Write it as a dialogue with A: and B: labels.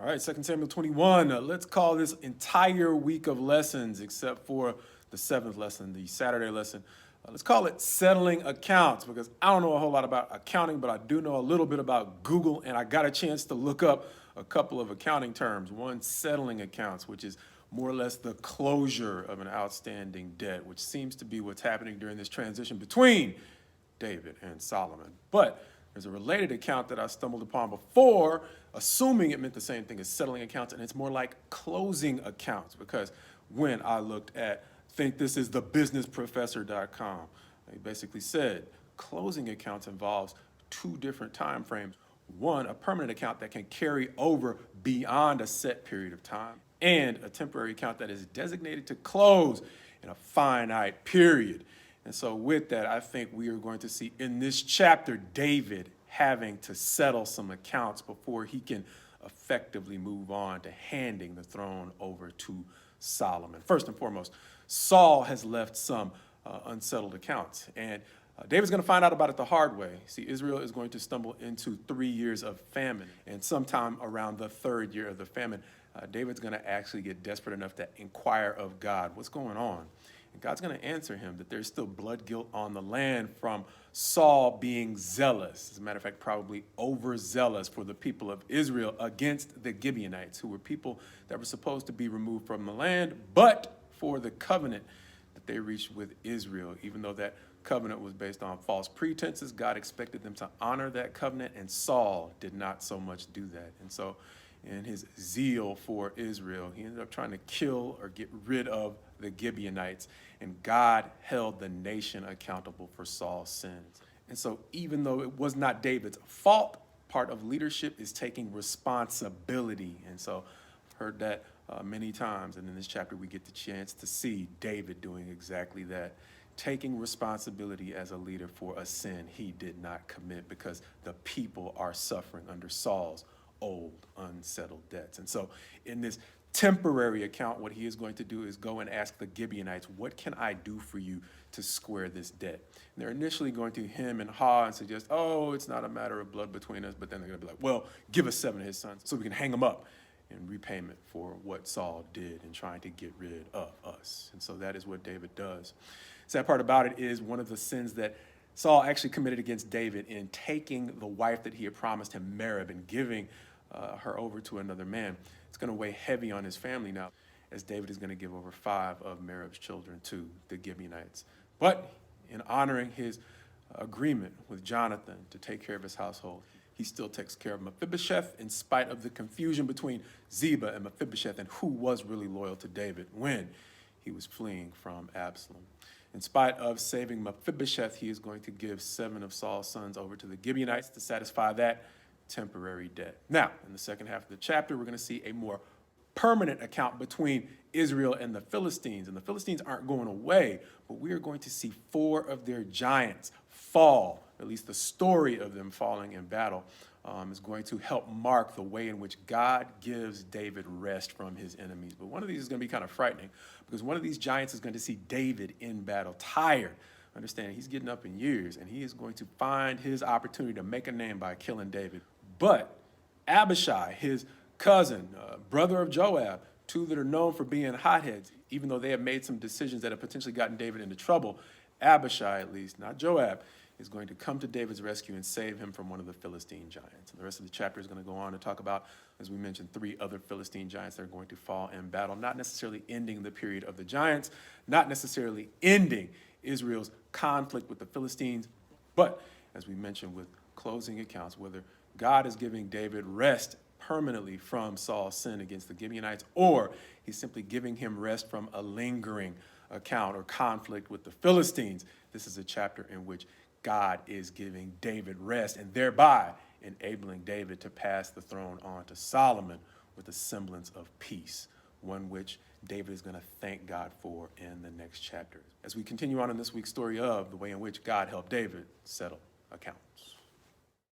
A: All right, 2 Samuel 21. Let's call this entire week of lessons, except for the seventh lesson, the Saturday lesson. Let's call it settling accounts, because I don't know a whole lot about accounting, but I do know a little bit about Google, and I got a chance to look up a couple of accounting terms. One, settling accounts, which is more or less the closure of an outstanding debt, which seems to be what's happening during this transition between David and Solomon. But there's a related account that I stumbled upon before, assuming it meant the same thing as settling accounts, and it's more like closing accounts, because when I looked at thinkthisisthebusinessprofessor.com, they basically said closing accounts involves two different time frames. One, a permanent account that can carry over beyond a set period of time, and a temporary account that is designated to close in a finite period. And so with that, I think we are going to see in this chapter, David having to settle some accounts before he can effectively move on to handing the throne over to Solomon. First and foremost, Saul has left some unsettled accounts, and David's going to find out about it the hard way. See, Israel is going to stumble into 3 years of famine, and sometime around the third year of the famine, David's going to actually get desperate enough to inquire of God, what's going on? And God's going to answer him that there's still blood guilt on the land from Saul being zealous. As a matter of fact, probably overzealous for the people of Israel against the Gibeonites, who were people that were supposed to be removed from the land, but for the covenant that they reached with Israel. Even though that covenant was based on false pretenses, God expected them to honor that covenant, and Saul did not so much do that. And so in his zeal for Israel, he ended up trying to kill or get rid of the Gibeonites, and God held the nation accountable for Saul's sins. And so even though it was not David's fault, part of leadership is taking responsibility. And so I've heard that many times, and in this chapter we get the chance to see David doing exactly that, taking responsibility as a leader for a sin he did not commit, because the people are suffering under Saul's old unsettled debts. And so in this temporary account, what he is going to do is go and ask the Gibeonites, what can I do for you to square this debt? And they're initially going to hem and haw and suggest, oh, it's not a matter of blood between us. But then they're going to be like, well, give us 7 of his sons so we can hang them up in repayment for what Saul did in trying to get rid of us. And so that is what David does. Sad part about it is one of the sins that Saul actually committed against David in taking the wife that he had promised him, Merab, and giving her over to another man. It's going to weigh heavy on his family now, as David is going to give over 5 of Merab's children to the Gibeonites. But in honoring his agreement with Jonathan to take care of his household, he still takes care of Mephibosheth in spite of the confusion between Ziba and Mephibosheth and who was really loyal to David when he was fleeing from Absalom. In spite of saving Mephibosheth, he is going to give 7 of Saul's sons over to the Gibeonites to satisfy that temporary debt. Now, in the second half of the chapter, we're going to see a more permanent account between Israel and the Philistines. And the Philistines aren't going away, but we are going to see 4 of their giants fall. At least the story of them falling in battle is going to help mark the way in which God gives David rest from his enemies. But one of these is going to be kind of frightening, because one of these giants is going to see David in battle, tired. Understand, he's getting up in years, and he is going to find his opportunity to make a name by killing David. But Abishai, his cousin, brother of Joab, 2 that are known for being hotheads, even though they have made some decisions that have potentially gotten David into trouble, Abishai, at least, not Joab, is going to come to David's rescue and save him from one of the Philistine giants. And the rest of the chapter is going to go on to talk about, as we mentioned, 3 other Philistine giants that are going to fall in battle, not necessarily ending the period of the giants, not necessarily ending Israel's conflict with the Philistines, but, as we mentioned, with closing accounts, whether God is giving David rest permanently from Saul's sin against the Gibeonites, or he's simply giving him rest from a lingering account or conflict with the Philistines. This is a chapter in which God is giving David rest and thereby enabling David to pass the throne on to Solomon with a semblance of peace, one which David is going to thank God for in the next chapter, as we continue on in this week's story of the way in which God helped David settle accounts.